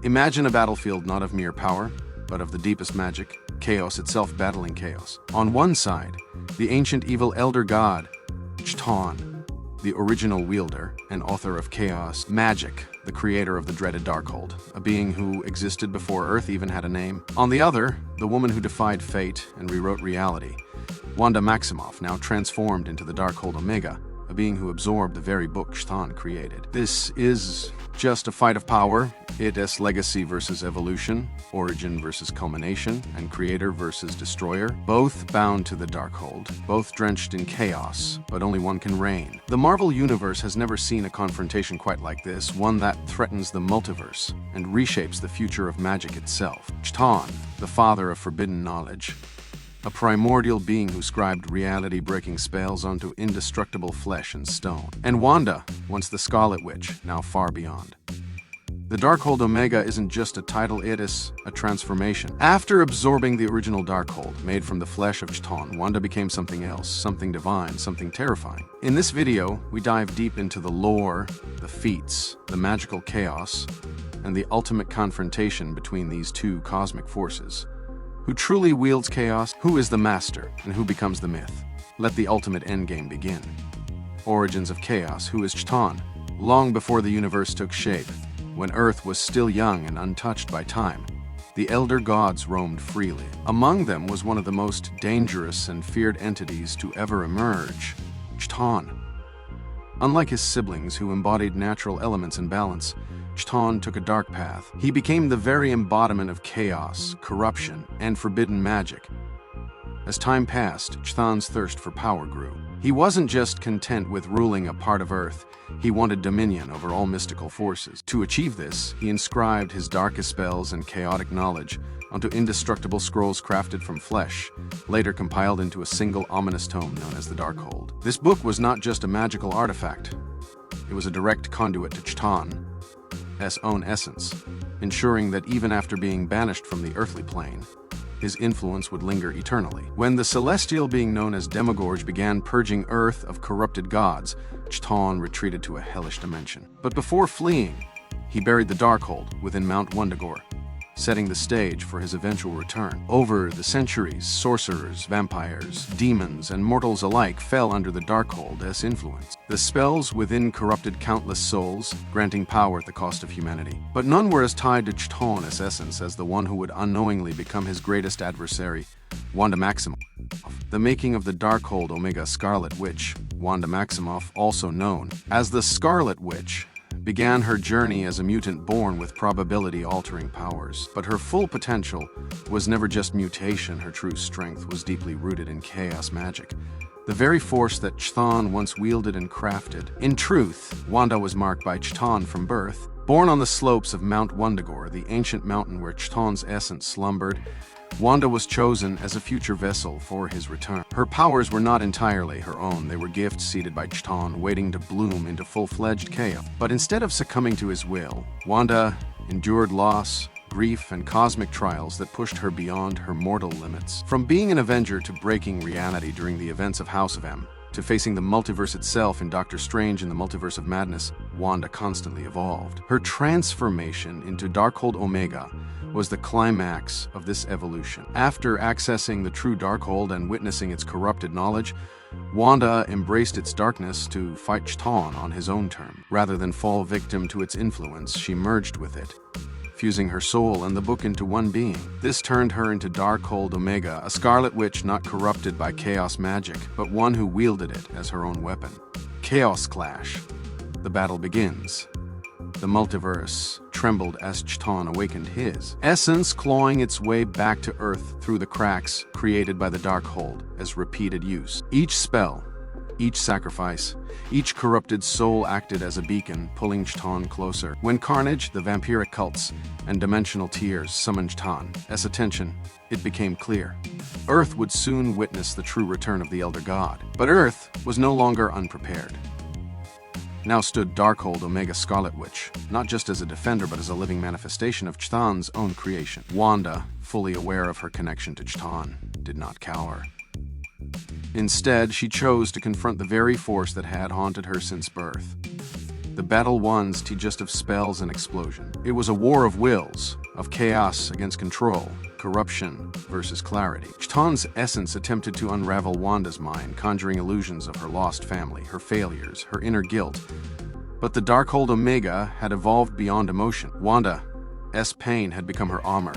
Imagine a battlefield not of mere power, but of the deepest magic, chaos itself battling chaos. On one side, the ancient evil elder god, Chthon, the original wielder and author of chaos magic, the creator of the dreaded Darkhold, a being who existed before Earth even had a name. On the other, the woman who defied fate and rewrote reality, Wanda Maximoff, now transformed into the Darkhold Omega, a being who absorbed the very book Chthon created. This is just a fight of power. It is legacy versus evolution, origin versus culmination, and creator versus destroyer, both bound to the Darkhold, both drenched in chaos, but only one can reign. The Marvel Universe has never seen a confrontation quite like this, one that threatens the multiverse and reshapes the future of magic itself. Chthon, the father of forbidden knowledge, a primordial being who scribed reality-breaking spells onto indestructible flesh and stone. And Wanda, once the Scarlet Witch, now far beyond. The Darkhold Omega isn't just a title, it is a transformation. After absorbing the original Darkhold, made from the flesh of Chthon, Wanda became something else, something divine, something terrifying. In this video, we dive deep into the lore, the feats, the magical chaos, and the ultimate confrontation between these two cosmic forces. Who truly wields chaos? Who is the master? And who becomes the myth? Let the ultimate endgame begin. Origins of chaos. Who is Chthon? Long before the universe took shape, when Earth was still young and untouched by time, the elder gods roamed freely. Among them was one of the most dangerous and feared entities to ever emerge, Chthon. Unlike his siblings who embodied natural elements in balance, Chthon took a dark path. He became the very embodiment of chaos, corruption, and forbidden magic. As time passed, Chthon's thirst for power grew. He wasn't just content with ruling a part of Earth, he wanted dominion over all mystical forces. To achieve this, he inscribed his darkest spells and chaotic knowledge onto indestructible scrolls crafted from flesh, later compiled into a single ominous tome known as the Darkhold. This book was not just a magical artifact, it was a direct conduit to Chthon's own essence, ensuring that even after being banished from the earthly plane, his influence would linger eternally. When the celestial being known as Demogorge began purging Earth of corrupted gods, Chthon retreated to a hellish dimension. But before fleeing, he buried the Darkhold within Mount Wundagore, setting the stage for his eventual return. Over the centuries, sorcerers, vampires, demons, and mortals alike fell under the Darkhold's influence. The spells within corrupted countless souls, granting power at the cost of humanity. But none were as tied to Chthon's essence as the one who would unknowingly become his greatest adversary, Wanda Maximoff. The making of the Darkhold Omega Scarlet Witch, Wanda Maximoff, also known as the Scarlet Witch, began her journey as a mutant born with probability-altering powers. But her full potential was never just mutation. Her true strength was deeply rooted in chaos magic, the very force that Chthon once wielded and crafted. In truth, Wanda was marked by Chthon from birth. Born on the slopes of Mount Wundagore, the ancient mountain where Chthon's essence slumbered, Wanda was chosen as a future vessel for his return. Her powers were not entirely her own. They were gifts seeded by Chthon, waiting to bloom into full-fledged chaos. But instead of succumbing to his will, Wanda endured loss, grief, and cosmic trials that pushed her beyond her mortal limits. From being an Avenger to breaking reality during the events of House of M, to facing the multiverse itself in Doctor Strange in the Multiverse of Madness, Wanda constantly evolved. Her transformation into Darkhold Omega was the climax of this evolution. After accessing the true Darkhold and witnessing its corrupted knowledge, Wanda embraced its darkness to fight Chthon on his own terms. Rather than fall victim to its influence, she merged with it, fusing her soul and the book into one being. This turned her into Darkhold Omega, a Scarlet Witch not corrupted by chaos magic, but one who wielded it as her own weapon. Chaos clash. The battle begins. The multiverse trembled as Chthon awakened his essence, clawing its way back to Earth through the cracks created by the Darkhold as repeated use. Each spell, each sacrifice, each corrupted soul acted as a beacon, pulling Chthon closer. When Carnage, the vampiric cults, and dimensional tears summoned Chthon's attention, it became clear. Earth would soon witness the true return of the Elder God. But Earth was no longer unprepared. Now stood Darkhold Omega Scarlet Witch, not just as a defender but as a living manifestation of Chthon's own creation. Wanda, fully aware of her connection to Chthon, did not cower. Instead, she chose to confront the very force that had haunted her since birth. The battle wasn't just of spells and explosion. It was a war of wills, of chaos against control, corruption versus clarity. Chthon's essence attempted to unravel Wanda's mind, conjuring illusions of her lost family, her failures, her inner guilt. But the Darkhold Omega had evolved beyond emotion. Wanda's pain had become her armor.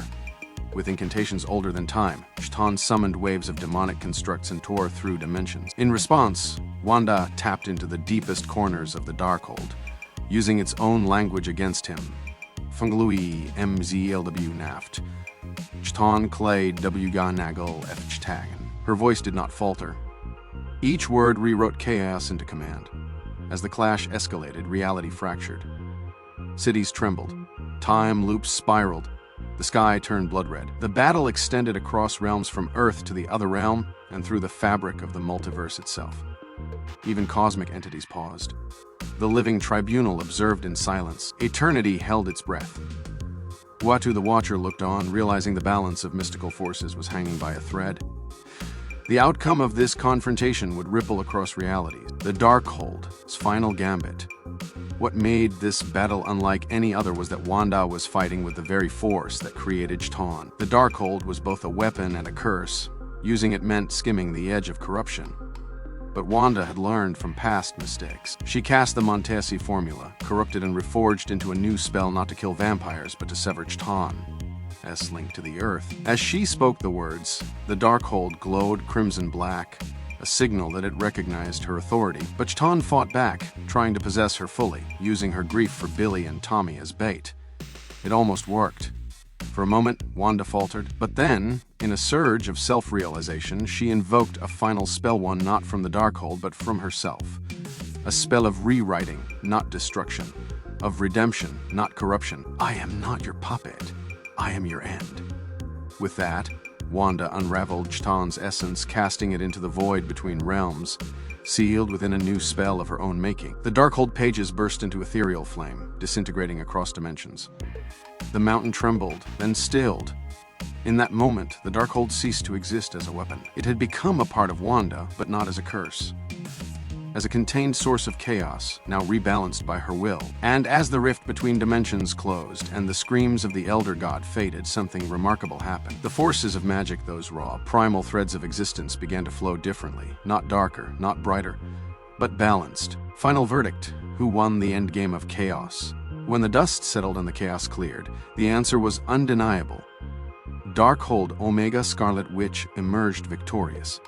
With incantations older than time, Chthon summoned waves of demonic constructs and tore through dimensions. In response, Wanda tapped into the deepest corners of the Darkhold, using its own language against him. Funglui MZLW Naft. Chthon Clay WGA Nagel Fchtagen. Her voice did not falter. Each word rewrote chaos into command. As the clash escalated, reality fractured. Cities trembled. Time loops spiraled. The sky turned blood red. The battle extended across realms from Earth to the other realm and through the fabric of the multiverse itself. Even cosmic entities paused. The living tribunal observed in silence. Eternity held its breath. Uatu the Watcher looked on, realizing the balance of mystical forces was hanging by a thread. The outcome of this confrontation would ripple across reality. The Darkhold's final gambit. What made this battle unlike any other was that Wanda was fighting with the very force that created Chthon. The Darkhold was both a weapon and a curse. Using it meant skimming the edge of corruption. But Wanda had learned from past mistakes. She cast the Montesi formula, corrupted and reforged into a new spell not to kill vampires, but to sever Chthon's link to the Earth. As she spoke the words, the Darkhold glowed crimson black, a signal that it recognized her authority. But Chthon fought back, trying to possess her fully, using her grief for Billy and Tommy as bait. It almost worked. For a moment, Wanda faltered, but then, in a surge of self-realization, she invoked a final spell, one not from the Darkhold, but from herself. A spell of rewriting, not destruction. Of redemption, not corruption. I am not your puppet. I am your end. With that, Wanda unraveled Chthon's essence, casting it into the void between realms, sealed within a new spell of her own making. The Darkhold pages burst into ethereal flame, disintegrating across dimensions. The mountain trembled, then stilled. In that moment, the Darkhold ceased to exist as a weapon. It had become a part of Wanda, but not as a curse. As a contained source of chaos, now rebalanced by her will. And as the rift between dimensions closed and the screams of the Elder God faded, something remarkable happened. The forces of magic, those raw, primal threads of existence, began to flow differently, not darker, not brighter, but balanced. Final verdict: who won the Endgame of Chaos? When the dust settled and the chaos cleared, the answer was undeniable. Darkhold Omega Scarlet Witch emerged victorious.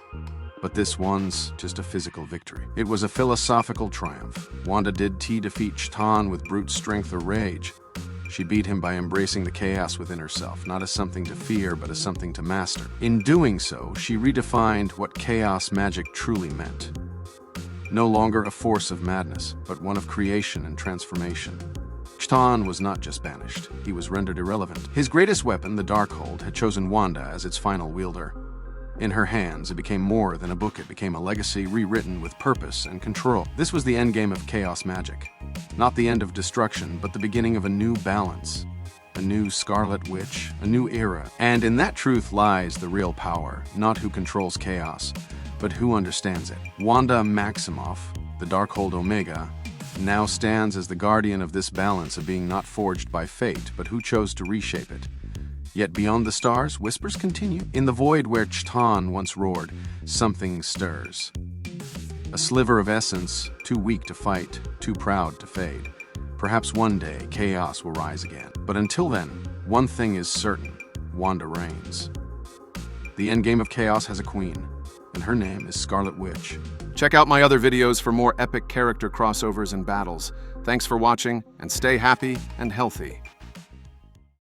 But this one's just a physical victory. It was a philosophical triumph. Wanda did defeat Chthon with brute strength or rage. She beat him by embracing the chaos within herself, not as something to fear, but as something to master. In doing so, she redefined what chaos magic truly meant. No longer a force of madness, but one of creation and transformation. Chthon was not just banished, he was rendered irrelevant. His greatest weapon, the Darkhold, had chosen Wanda as its final wielder. In her hands, it became more than a book. It became a legacy rewritten with purpose and control. This was the endgame of chaos magic. Not the end of destruction, but the beginning of a new balance. A new Scarlet Witch, a new era. And in that truth lies the real power, not who controls chaos, but who understands it. Wanda Maximoff, the Darkhold Omega, now stands as the guardian of this balance, of being not forged by fate, but who chose to reshape it. Yet beyond the stars, whispers continue. In the void where Chthon once roared, something stirs. A sliver of essence, too weak to fight, too proud to fade. Perhaps one day, chaos will rise again. But until then, one thing is certain: Wanda reigns. The Endgame of Chaos has a queen, and her name is Scarlet Witch. Check out my other videos for more epic character crossovers and battles. Thanks for watching, and stay happy and healthy.